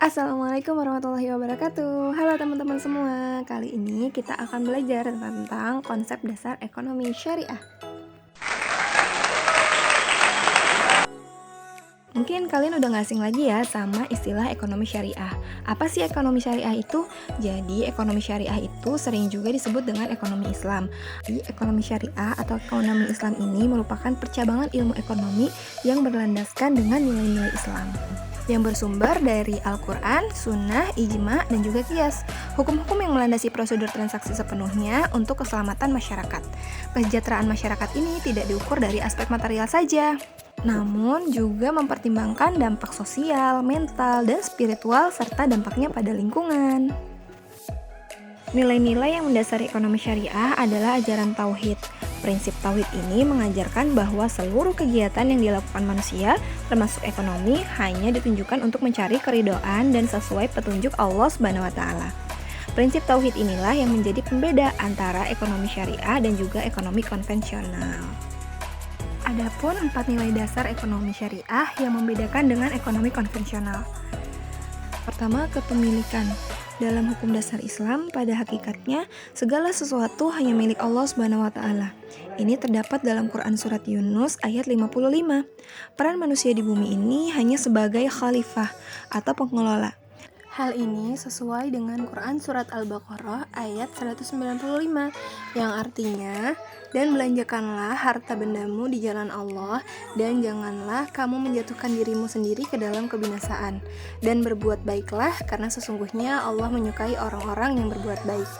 Assalamualaikum warahmatullahi wabarakatuh. Halo teman-teman semua. Kali ini kita akan belajar tentang konsep dasar ekonomi syariah. Mungkin kalian udah gak asing lagi ya sama istilah ekonomi syariah. Apa sih ekonomi syariah itu? Jadi ekonomi syariah itu sering juga disebut dengan ekonomi Islam. Jadi ekonomi syariah atau ekonomi Islam ini merupakan percabangan ilmu ekonomi yang berlandaskan dengan nilai-nilai Islam, yang bersumber dari Al-Quran, Sunnah, Ijma, dan juga Qiyas. Hukum-hukum yang melandasi prosedur transaksi sepenuhnya untuk keselamatan masyarakat. Kesejahteraan masyarakat ini tidak diukur dari aspek material saja, namun juga mempertimbangkan dampak sosial, mental, dan spiritual, serta dampaknya pada lingkungan. Nilai-nilai yang mendasari ekonomi syariah adalah ajaran tauhid. Prinsip tauhid ini mengajarkan bahwa seluruh kegiatan yang dilakukan manusia, termasuk ekonomi, hanya ditunjukkan untuk mencari keridhaan dan sesuai petunjuk Allah Subhanahu wa Ta'ala. Prinsip tauhid inilah yang menjadi pembeda antara ekonomi syariah dan juga ekonomi konvensional. Adapun 4 nilai dasar ekonomi syariah yang membedakan dengan ekonomi konvensional. Pertama, kepemilikan. Dalam hukum dasar Islam, pada hakikatnya, segala sesuatu hanya milik Allah Subhanahu wa Ta'ala. Ini terdapat dalam Quran Surat Yunus ayat 55. Peran manusia di bumi ini hanya sebagai khalifah atau pengelola. Hal ini sesuai dengan Quran Surat Al-Baqarah ayat 195 yang artinya, dan belanjakanlah harta bendamu di jalan Allah, dan janganlah kamu menjatuhkan dirimu sendiri ke dalam kebinasaan, dan berbuat baiklah karena sesungguhnya Allah menyukai orang-orang yang berbuat baik.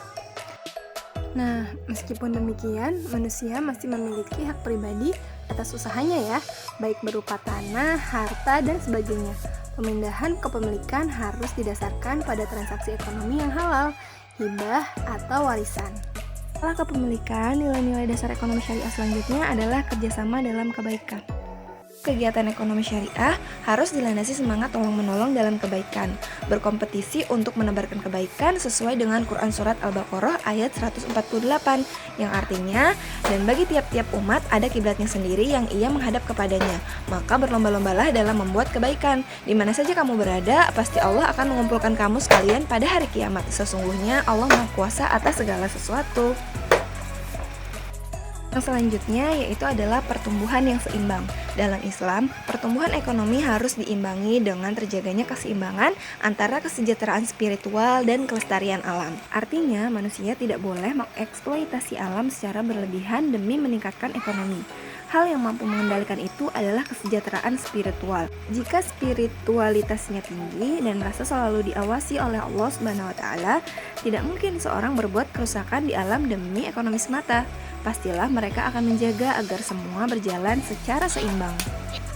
Nah, meskipun demikian, manusia masih memiliki hak pribadi atas usahanya ya, baik berupa tanah, harta, dan sebagainya. Pemindahan kepemilikan harus didasarkan pada transaksi ekonomi yang halal, hibah, atau warisan. Setelah kepemilikan, nilai-nilai dasar ekonomi syariah selanjutnya adalah kerjasama dalam kebaikan. Kegiatan ekonomi syariah harus dilandasi semangat tolong-menolong dalam kebaikan, berkompetisi untuk menebarkan kebaikan sesuai dengan Quran Surat Al-Baqarah ayat 148, yang artinya, dan bagi tiap-tiap umat ada kiblatnya sendiri yang ia menghadap kepadanya, maka berlomba-lombalah dalam membuat kebaikan. Di mana saja kamu berada, pasti Allah akan mengumpulkan kamu sekalian pada hari kiamat. Sesungguhnya Allah Maha Kuasa atas segala sesuatu. Yang selanjutnya yaitu adalah pertumbuhan yang seimbang. Dalam Islam, pertumbuhan ekonomi harus diimbangi dengan terjaganya keseimbangan antara kesejahteraan spiritual dan kelestarian alam. Artinya, manusia tidak boleh mengeksploitasi alam secara berlebihan demi meningkatkan ekonomi. Hal yang mampu mengendalikan itu adalah kesejahteraan spiritual. Jika spiritualitasnya tinggi dan merasa selalu diawasi oleh Allah Subhanahu wa Ta'ala, tidak mungkin seorang berbuat kerusakan di alam demi ekonomi semata. Pastilah mereka akan menjaga agar semua berjalan secara seimbang.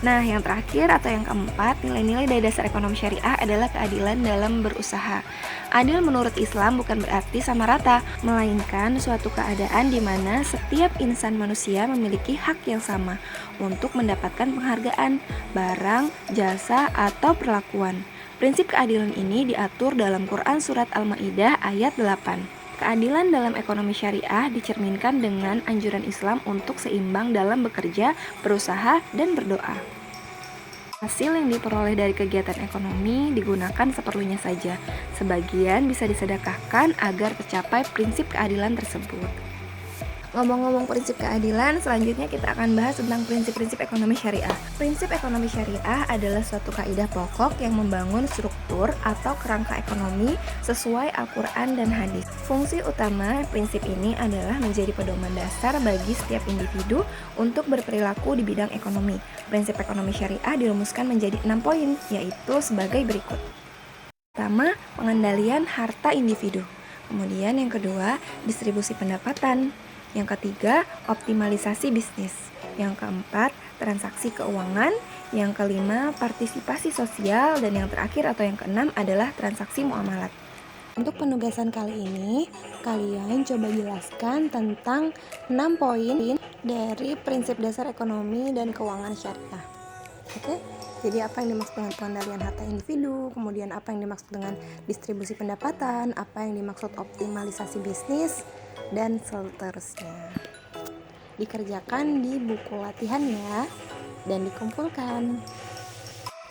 Nah, yang terakhir atau yang keempat, nilai-nilai dari dasar ekonomi syariah adalah keadilan dalam berusaha. Adil menurut Islam bukan berarti sama rata, melainkan suatu keadaan di mana setiap insan manusia memiliki hak yang sama untuk mendapatkan penghargaan, barang, jasa, atau perlakuan. Prinsip keadilan ini diatur dalam Quran Surat Al-Ma'idah ayat 8. Keadilan dalam ekonomi syariah dicerminkan dengan anjuran Islam untuk seimbang dalam bekerja, berusaha, dan berdoa. Hasil yang diperoleh dari kegiatan ekonomi digunakan seperlunya saja. Sebagian bisa disedekahkan agar tercapai prinsip keadilan tersebut. Ngomong-ngomong prinsip keadilan, selanjutnya kita akan bahas tentang prinsip-prinsip ekonomi syariah. Prinsip ekonomi syariah adalah suatu kaidah pokok yang membangun struktur atau kerangka ekonomi sesuai Al-Quran dan hadis. Fungsi utama prinsip ini adalah menjadi pedoman dasar bagi setiap individu untuk berperilaku di bidang ekonomi. Prinsip ekonomi syariah dirumuskan menjadi 6 poin, yaitu sebagai berikut. Pertama, pengendalian harta individu. Kemudian yang kedua, distribusi pendapatan. Yang ketiga, optimalisasi bisnis. Yang keempat, transaksi keuangan. Yang kelima, partisipasi sosial. Dan yang terakhir atau yang keenam adalah transaksi muamalat. Untuk penugasan kali ini, kalian coba jelaskan tentang 6 poin dari prinsip dasar ekonomi dan keuangan syariah. Oke? Jadi apa yang dimaksud dengan pengendalian harta individu, kemudian apa yang dimaksud dengan distribusi pendapatan, apa yang dimaksud optimalisasi bisnis, dan seterusnya. Dikerjakan di buku latihan ya, dan dikumpulkan.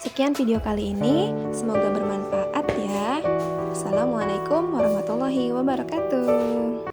Sekian video kali ini, semoga bermanfaat Wassalamualaikum warahmatullahi wabarakatuh.